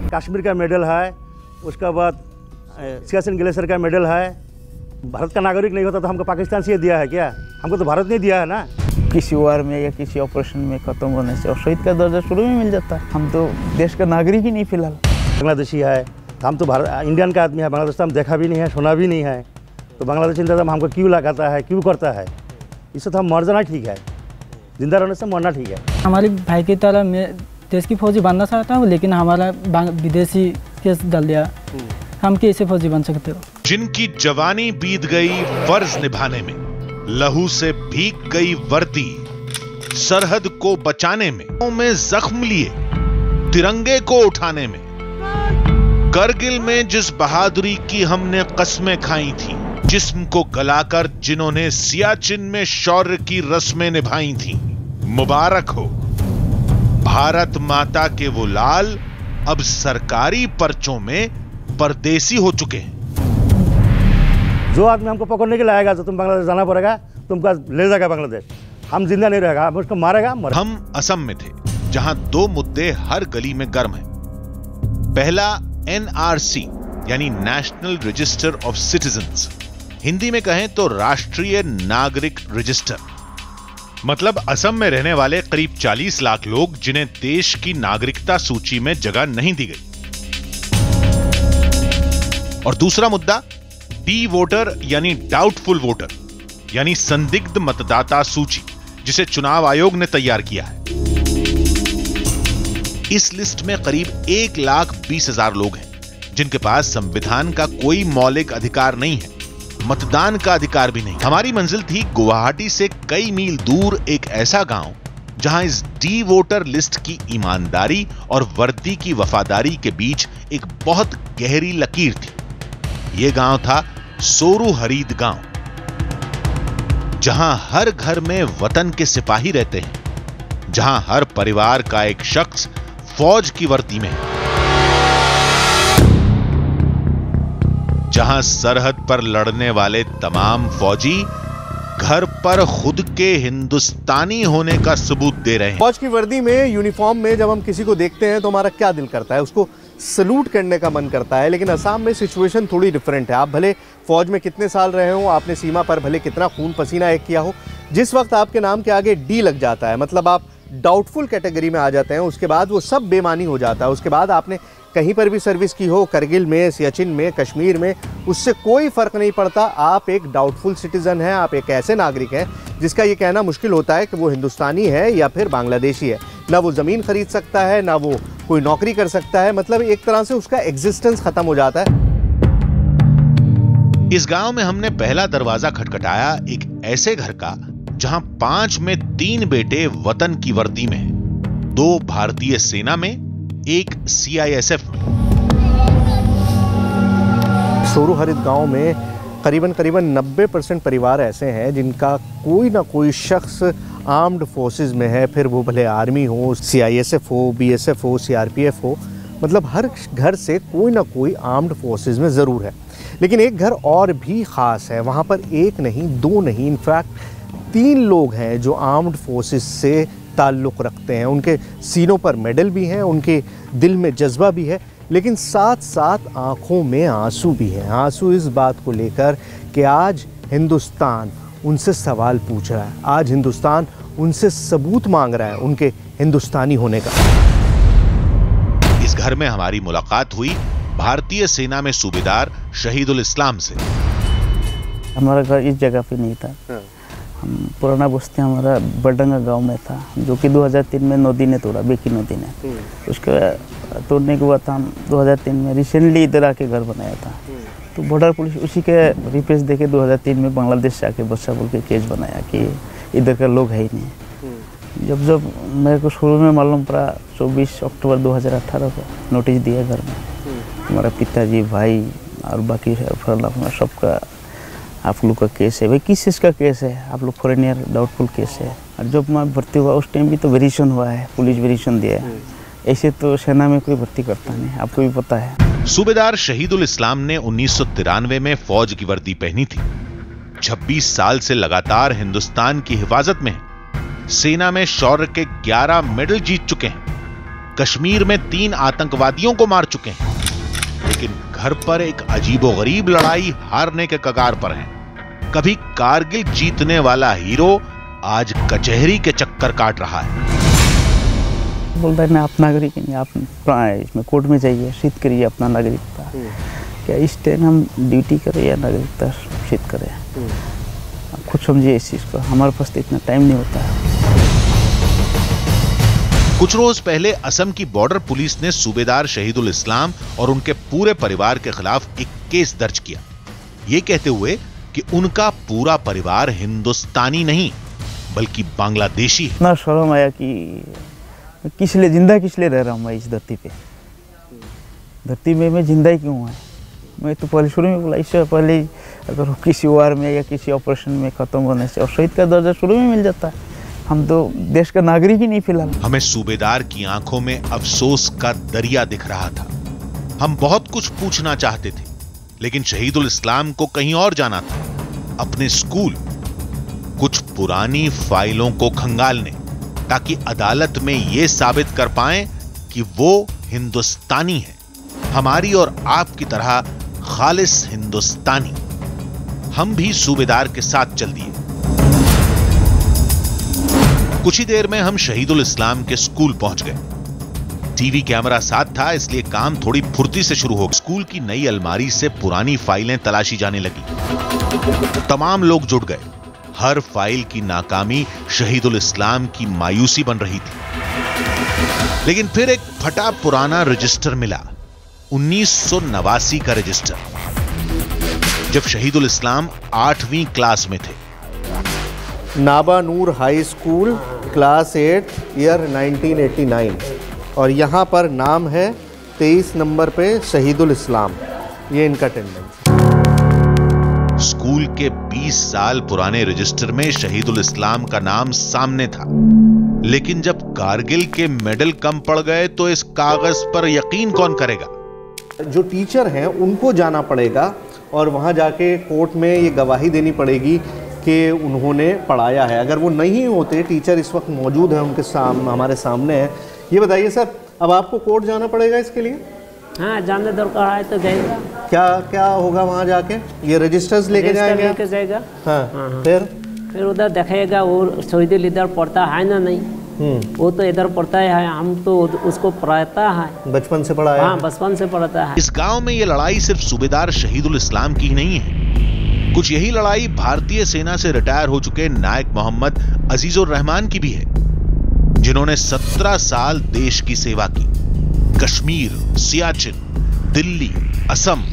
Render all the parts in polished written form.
कश्मीर का मेडल है, उसके बाद सियाचिन ग्लेशियर का मेडल है। भारत का नागरिक नहीं होता तो हमको पाकिस्तान से दिया है क्या? हमको तो भारत ने दिया है ना। किसी वार में या किसी ऑपरेशन में खत्म होने से और शहीद का दर्जा शुरू में मिल जाता है। हम तो देश का नागरिक ही नहीं फिलहाल। बांग्लादेशी है, हम तो भारत इंडियन का आदमी है। बांग्लादेश तो हम देखा भी नहीं है, सुना भी नहीं है। तो बांग्लादेशी इंतजाम हमको क्यों लगाता है, क्यों करता है? इससे तो हम मर जाना ठीक है, जिंदा रहने से मरना ठीक है। हमारी भाई की तरह मैं देश की फौजी बनना चाहता हूँ, लेकिन हमारा विदेशी केस डाल दिया। हम कैसे फौजी बन सकते हो? जिनकी जवानी बीत गई फर्ज निभाने में, लहू से भीग गई वर्दी सरहद को बचाने में जख्म लिए तिरंगे को उठाने में, करगिल में जिस बहादुरी की हमने कस्में खाई थी, जिस्म को गलाकर जिन्होंने सियाचिन में शौर्य की रस्में निभाई थी, मुबारक हो। भारत माता के वो लाल अब सरकारी पर्चों में परदेसी हो चुके हैं। जो आदमी हमको पकड़ने के लिए आएगा तो तुम बांग्लादेश जाना पड़ेगा, तुमको ले जाएगा बांग्लादेश। हम जिंदा नहीं रहेगा, हम उसको मारेगा। हम असम में थे, जहां दो मुद्दे हर गली में गर्म हैं। पहला NRC यानी national register of citizens, Hindi में कहें तो राष्ट्रीय नागरिक रजिस्टर। मतलब असम में रहने वाले करीब 40 लाख लोग जिन्हें देश की नागरिकता सूची में जगह नहीं दी गई। और दूसरा मुद्दा डी वोटर यानी डाउटफुल वोटर यानी संदिग्ध मतदाता सूची, जिसे चुनाव आयोग ने तैयार किया है। इस लिस्ट में करीब 1,20,000 लोग हैं जिनके पास संविधान का कोई मौलिक अधिकार नहीं है, मतदान का अधिकार भी नहीं। हमारी मंजिल थी गुवाहाटी से कई मील दूर एक ऐसा गांव जहां इस डी वोटर लिस्ट की ईमानदारी और वर्दी की वफादारी के बीच एक बहुत गहरी लकीर थी। यह गांव था सोरू हरीद गांव, जहां हर घर में वतन के सिपाही रहते हैं, जहां हर परिवार का एक शख्स फौज की वर्दी में है, जहां सरहद पर लड़ने वाले तमाम फौजी घर पर खुद के हिंदुस्तानी होने का सबूत दे रहे हैं। फौज की वर्दी में, यूनिफॉर्म में जब हम किसी को देखते हैं तो हमारा क्या दिल करता है? उसको सलूट करने का मन करता है। लेकिन असम में सिचुएशन थोड़ी डिफरेंट है। आप भले फौज में कितने साल रहे हो, आपने सीमा पर भले कितना खून पसीना एक किया हो, जिस वक्त आपके नाम के आगे डी लग जाता है, मतलब आप डाउटफुल कैटेगरी में आ जाते हैं, उसके बाद वो सब बेमानी हो जाता है। उसके बाद आपने कहीं पर भी सर्विस की हो, करगिल में, सियाचिन में, कश्मीर में, उससे कोई फ़र्क नहीं पड़ता। आप एक डाउटफुल सिटीज़न हैं, आप एक ऐसे नागरिक हैं जिसका ये कहना मुश्किल होता है कि वो हिंदुस्तानी है या फिर बांग्लादेशी है। ना वो ज़मीन खरीद सकता है, ना वो कोई नौकरी कर सकता है। मतलब एक तरह से उसका एग्जिस्टेंस ख़त्म हो जाता है। इस गांव में हमने पहला दरवाजा खटखटाया एक ऐसे घर का जहां 5 में 3 बेटे वतन की वर्दी में हैं, 2 भारतीय सेना में, 1 CISF में। सोरू हरित गांव में करीबन 90% परिवार ऐसे हैं जिनका कोई ना कोई शख्स आर्म्ड फोर्सेस में है, फिर वो भले आर्मी हो, CISF हो, BSF हो, CRPF हो, मतलब हर घर से कोई ना कोई आर्म्ड फोर्सेस में ज़रूर है। लेकिन एक घर और भी ख़ास है, वहाँ पर 1 नहीं 2 नहीं, इनफैक्ट 3 लोग हैं जो आर्म्ड फोर्सेस से ताल्लुक़ रखते हैं। उनके सीनों पर मेडल भी हैं, उनके दिल में जज्बा भी है, लेकिन साथ साथ आँखों में आंसू भी हैं। आंसू इस बात को लेकर कि आज हिंदुस्तान उनसे सवाल पूछ रहा है, आज हिंदुस्तान उनसे सबूत मांग रहा है उनके हिंदुस्तानी होने का। इस घर में हमारी मुलाकात हुई भारतीय सेना में सूबेदार शहीदुल इस्लाम से। हमारा घर इस जगह पे नहीं था। पुराना बस्ती हमारा बड़डंगा गांव में था, जो कि 2003 में नदी ने तोड़ा, बेकी नदी ने। उसके तोड़ने के बाद हम 2003 में रिसेंटली इधर आके घर बनाया था। तो बॉर्डर पुलिस उसी के रिप्रेस देके 2003 में बांग्लादेश से आके बच्चा बोल के केस बनाया कि इधर का लोग है ही नहीं। जब मेरे को शुरू में मालूम पड़ा, 24 अक्टूबर 2018 को नोटिस दिया घर में, हमारा पिताजी, भाई और बाकी अपना सबका आप लोग का केस है। भाई किस चीज़ का केस है? आप लोग फॉरेनियर डाउटफुल केस है। और जब मैं भर्ती हुआ उस टाइम भी तो वेरिएशन हुआ है, पुलिस वेरिएशन दिया है। ऐसे तो सेना में कोई भर्ती करता नहीं, आपको भी पता है। सूबेदार शहीदुल इस्लाम ने 1993 में फौज की वर्दी पहनी थी। 26 साल से लगातार हिंदुस्तान की हिफाजत में सेना में शौर्य के 11 मेडल जीत चुके हैं। कश्मीर में 3 आतंकवादियों को मार चुके हैं, लेकिन घर पर एक अजीबोगरीब लड़ाई हारने के कगार पर है। कभी कारगिल जीतने वाला हीरो आज कचहरी के चक्कर काट रहा है। बोलता है मैं आप नागरिक नहीं, आप इसमें कोर्ट में जाइए, सिद्ध करिए अपना नागरिकता। क्या इस टाइम हम ड्यूटी करें या नागरिकता सिद्ध करें? आप खुद समझिए इस चीज़ को, हमारे पास तो इतना टाइम नहीं होता है। कुछ रोज पहले असम की बॉर्डर पुलिस ने सूबेदार शहीदुल इस्लाम और उनके पूरे परिवार के खिलाफ एक केस दर्ज किया, ये कहते हुए कि उनका पूरा परिवार हिंदुस्तानी नहीं बल्कि बांग्लादेशी है। इतना शर्म आया कि किस लिए जिंदा किस लिए रह रहा हूँ मैं इस धरती पे? धरती में मैं जिंदा ही क्यों है? मैं तो पहले शुरू में बोला, इससे पहले अगर किसी वार में या किसी ऑपरेशन में खत्म होने से और शहीद का दर्जा शुरू में मिल जाता है, हम तो देश का नागरिक ही नहीं फिलहाल। हमें सूबेदार की आंखों में अफसोस का दरिया दिख रहा था। हम बहुत कुछ पूछना चाहते थे, लेकिन शहीदुल इस्लाम को कहीं और जाना था, अपने स्कूल, कुछ पुरानी फाइलों को खंगालने, ताकि अदालत में यह साबित कर पाएं कि वो हिंदुस्तानी है, हमारी और आपकी तरह खालिस हिंदुस्तानी। हम भी सूबेदार के साथ चल दिए। कुछ ही देर में हम शहीदुल इस्लाम के स्कूल पहुंच गए। टीवी कैमरा साथ था, इसलिए काम थोड़ी फुर्ती से शुरू हो गया। स्कूल की नई अलमारी से पुरानी फाइलें तलाशी जाने लगी। तमाम लोग जुट गए। हर फाइल की नाकामी शहीदुल इस्लाम की मायूसी बन रही थी। लेकिन फिर एक फटा पुराना रजिस्टर मिला, 1989 का रजिस्टर, जब शहीदुल इस्लाम 8वीं क्लास में थे। नाबा नूर हाई स्कूल, क्लास 8, ईयर 1989, और यहाँ पर नाम है 23 नंबर पे शहीदुल इस्लाम, ये इनका अटेंडेंस। स्कूल के 20 साल पुराने रजिस्टर में शहीदुल इस्लाम का नाम सामने था, लेकिन जब कारगिल के मेडल कम पड़ गए तो इस कागज पर यकीन कौन करेगा? जो टीचर हैं उनको जाना पड़ेगा और वहाँ जाके कोर्ट में ये गवाही देनी पड़ेगी कि उन्होंने पढ़ाया है। अगर वो नहीं होते, टीचर इस वक्त मौजूद हैं उनके हमारे सामने है। ये बताइए सर, अब आपको कोर्ट जाना पड़ेगा इसके लिए? हाँ, जाने दरकार है तो जाएगा। क्या क्या होगा वहाँ जाके? ये रजिस्टर्स लेके जाएंगे? लेके जाएगा। हाँ। फिर उधर देखेगा वो शहीदुल इधर पढ़ता है ना नहीं, वो तो इधर पढ़ता है, हम तो उसको पढ़ाता है, बचपन से पढ़ाया। हाँ, बचपन से पढ़ाता है। इस गांव में ये लड़ाई सिर्फ सूबेदार शहीदुल इस्लाम की ही नहीं है, कुछ यही लड़ाई भारतीय सेना से रिटायर हो चुके नायक मोहम्मद अजीजुर रहमान की भी है, जिन्होंने 17 साल देश की सेवा की। कश्मीर, सियाचिन, दिल्ली, असम,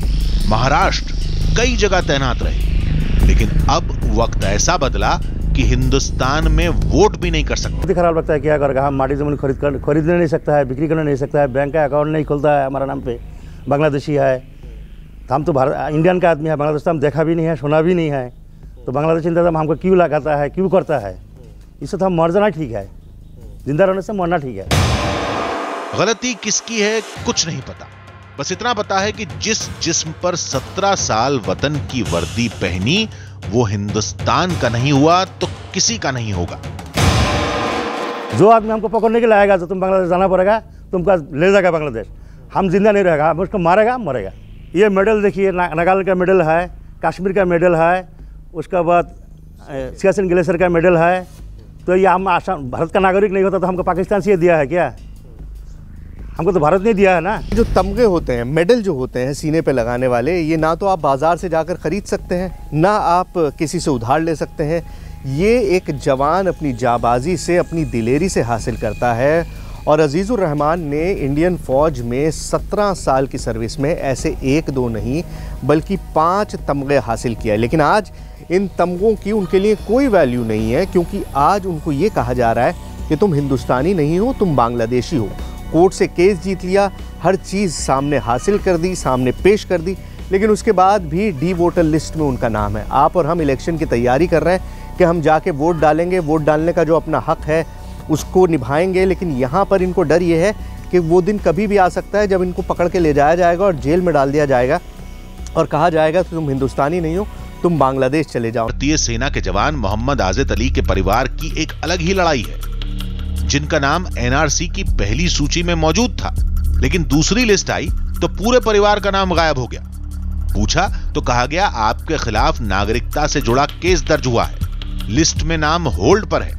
महाराष्ट्र, कई जगह तैनात रहे, लेकिन अब वक्त ऐसा बदला कि हिंदुस्तान में वोट भी नहीं कर सकते। बहुत खराब लगता है। क्या करेगा? हम माटी जमीन खरीदने नहीं सकता है, बिक्री करने नहीं सकता है, बैंक का अकाउंट नहीं खुलता है हमारा नाम पे, बांग्लादेशी है। हम तो इंडियन का आदमी है, बांग्लादेश तो हम देखा भी नहीं है, सुना भी नहीं है, तो बांग्लादेश इंतजाम हमको क्यों लगाता है, क्यों करता है? इससे तो हम मर जाना ठीक है, जिंदा रहने से मरना ठीक है। गलती किसकी है कुछ नहीं पता, बस इतना पता है कि जिस जिस्म पर 17 साल वतन की वर्दी पहनी वो हिंदुस्तान का नहीं हुआ तो किसी का नहीं होगा। जो आदमी हमको पकड़ने के लिए आएगा तो तुम बांग्लादेश जाना पड़ेगा, तुमको ले जाएगा बांग्लादेश, हम जिंदा नहीं रहेगा, हम उसको मारेगा मरेगा। ये मेडल देखिए, नागालैंड का मेडल है, कश्मीर का मेडल है, उसके बाद सियाचिन ग्लेशियर का मेडल है। तो ये हम आसाम भारत का नागरिक नहीं होता तो हमको पाकिस्तान से ये दिया है क्या? हमको तो भारत ने दिया है ना। जो तमगे होते हैं, मेडल जो होते हैं सीने पे लगाने वाले, ये ना तो आप बाज़ार से जाकर ख़रीद सकते हैं, ना आप किसी से उधार ले सकते हैं। ये एक जवान अपनी जाबाजी से, अपनी दिलेरी से हासिल करता है। और अजीज़ुर रहमान ने इंडियन फ़ौज में 17 साल की सर्विस में ऐसे 1-2 नहीं बल्कि 5 तमगे हासिल किया। लेकिन आज इन तमगों की उनके लिए कोई वैल्यू नहीं है, क्योंकि आज उनको ये कहा जा रहा है कि तुम हिंदुस्तानी नहीं हो, तुम बांग्लादेशी हो। कोर्ट से केस जीत लिया, हर चीज़ सामने हासिल कर दी, सामने पेश कर दी, लेकिन उसके बाद भी डी वोटर लिस्ट में उनका नाम है। आप और हम इलेक्शन की तैयारी कर रहे हैं कि हम जाके वोट डालेंगे, वोट डालने का जो अपना हक है उसको निभाएंगे, लेकिन यहाँ पर इनको डर ये है कि वो दिन कभी भी आ सकता है जब इनको पकड़ के ले जाया जाएगा और जेल में डाल दिया जाएगा और कहा जाएगा कि तुम हिंदुस्तानी नहीं हो, तुम बांग्लादेश चले जाओ। भारतीय सेना के जवान मोहम्मद आज़िद अली के परिवार की एक अलग ही लड़ाई है। जिनका नाम एनआरसी की पहली सूची में मौजूद था, लेकिन दूसरी लिस्ट आई तो पूरे परिवार का नाम गायब हो गया। पूछा तो कहा गया आपके खिलाफ नागरिकता से जुड़ा केस दर्ज हुआ है, लिस्ट में नाम होल्ड पर है।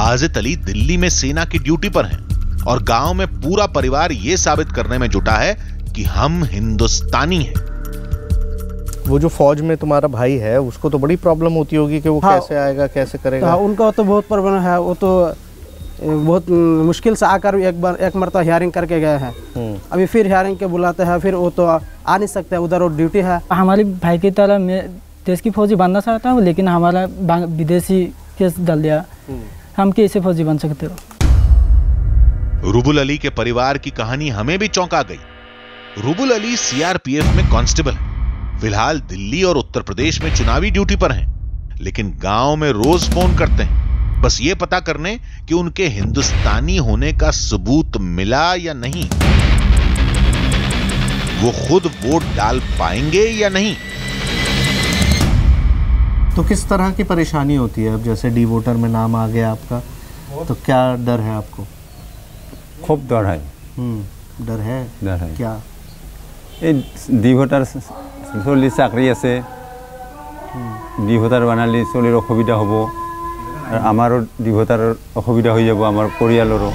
आज़िद अली दिल्ली में सेना की ड्यूटी पर हैं और गांव में पूरा परिवार यह साबित करने में जुटा है कि हम हिंदुस्तानी हैं। वो जो फौज में तुम्हारा भाई है उसको तो बड़ी प्रॉब्लम होती होगी कि वो कैसे आएगा, कैसे करेगा? हाँ, उनका तो बहुत प्रॉब्लम है। वो तो बहुत मुश्किल से आकर एक मरतबा हियरिंग करके गए हैं। अभी फिर हियरिंग के बुलाते हैं, फिर वो तो आ नहीं सकते, उधर वो ड्यूटी है। हमारे भाई की तरह मैं देश की फौजी बनना चाहता हूँ, लेकिन हमारा विदेशी केस डाल दिया। हम कैसे फौजी बन सकते हो? रुबुल अली के परिवार की कहानी हमें भी चौंका गई। रुबुल अली सीआरपीएफ में कांस्टेबल हैं, फिलहाल दिल्ली और उत्तर प्रदेश में चुनावी ड्यूटी पर हैं, लेकिन गांव में रोज फोन करते हैं बस ये पता करने कि उनके हिंदुस्तानी होने का सबूत मिला या नहीं, वो खुद वोट डाल पाएंगे या नहीं। तो किस तरह की परेशानी होती है? अब जैसे डी वोटर में नाम आ गया आपका, तो क्या डर है आपको? खूब डर है। डर है? डर है। क्या? डी वोटर चली चाकरी আছে, डी वोटर बनाলে চলিৰ অসুবিধা হ'ব আৰু আমাৰো डी वोटर অসুবিধা হৈ যাব, আমাৰ পৰিয়ালৰো।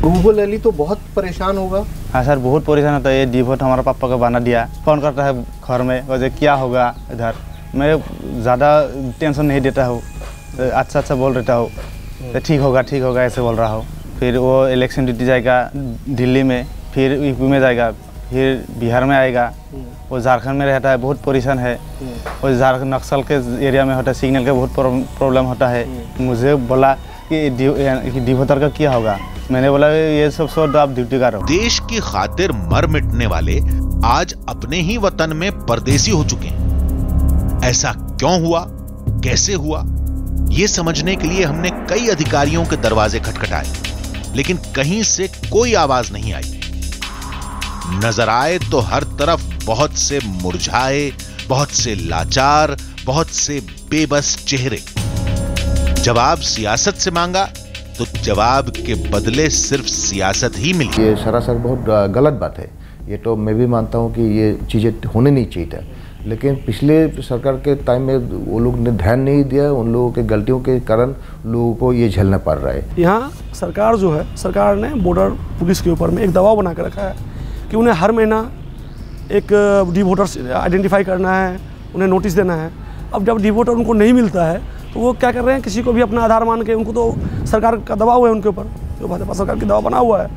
रुबुल अली तो बहुत परेशान होगा। हाँ सर, बहुत परेशान होता है। ये डी वोटर हमारा पापा को बना दिया, फ़ोन करता है घर में, वजह क्या होगा इधर। मैं ज़्यादा टेंशन नहीं देता हूँ, अच्छा अच्छा बोल देता हूँ, ठीक होगा ऐसे बोल रहा हूँ। फिर वो इलेक्शन ड्यूटी जाएगा दिल्ली में, फिर यूपी में जाएगा, फिर बिहार में आएगा। वो झारखंड में रहता है, बहुत परेशान है। वो झारखंड नक्सल के एरिया में होता है, सिग्नल का बहुत प्रॉब्लम होता है। मुझे बोला कि डी वोटर का क्या होगा, मैंने बोला ये सब छोड़ आप ड्यूटी करो। देश की खातिर मर मिटने वाले आज अपने ही वतन में परदेसी हो चुके हैं। ऐसा क्यों हुआ, कैसे हुआ, ये समझने के लिए हमने कई अधिकारियों के दरवाजे खटखटाए, लेकिन कहीं से कोई आवाज नहीं आई। नजर आए तो हर तरफ बहुत से मुरझाए, बहुत से लाचार, बहुत से बेबस चेहरे। जवाब सियासत से मांगा तो जवाब के बदले सिर्फ सियासत ही मिली। ये सरासर बहुत गलत बात है। ये तो मैं भी मानता हूँ कि ये चीज़ें होने नहीं चाहिए था, लेकिन पिछले सरकार के टाइम में वो लोग ने ध्यान नहीं दिया। उन लोगों के गलतियों के कारण लोगों को ये झेलना पड़ रहा है। यहाँ सरकार जो है, सरकार ने बॉर्डर पुलिस के ऊपर में एक दबाव बना के रखा है कि उन्हें हर महीना एक डी वोटर्स आइडेंटिफाई करना है, उन्हें नोटिस देना है। अब जब डी वोटर उनको नहीं मिलता है तो वो क्या कर रहे हैं, किसी को भी अपना आधार मान के, उनको तो सरकार का दबाव है उनके ऊपर, जो भाजपा सरकार की दबाव बना हुआ है,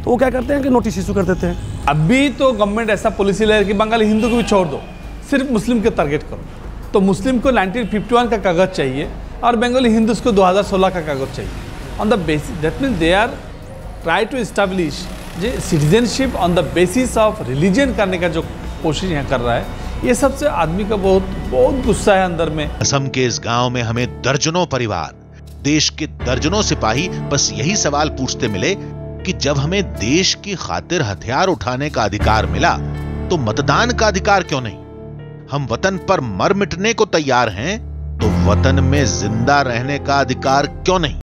तो वो क्या करते हैं कि नोटिस इशू कर देते हैं। अभी तो गवर्नमेंट ऐसा पॉलिसी ले कि बंगाली हिंदू को भी छोड़ दो, सिर्फ मुस्लिम के टारगेट करो। तो मुस्लिम को 1951 का कागज़ चाहिए और बंगाली हिंदूज को 2016 का कागज़ चाहिए। On the basis that means they are try to establish जे citizenship on the basis of religion करने का जो कोशिश यहाँ कर रहा है, ये सबसे आदमी का बहुत गुस्सा है अंदर में। असम के इस गांव में हमें दर्जनों परिवार, देश के दर्जनों सिपाही बस यही सवाल पूछते मिले कि जब हमें देश की खातिर हथियार उठाने का अधिकार मिला तो मतदान का अधिकार क्यों नहीं? हम वतन पर मर मिटने को तैयार हैं तो वतन में जिंदा रहने का अधिकार क्यों नहीं?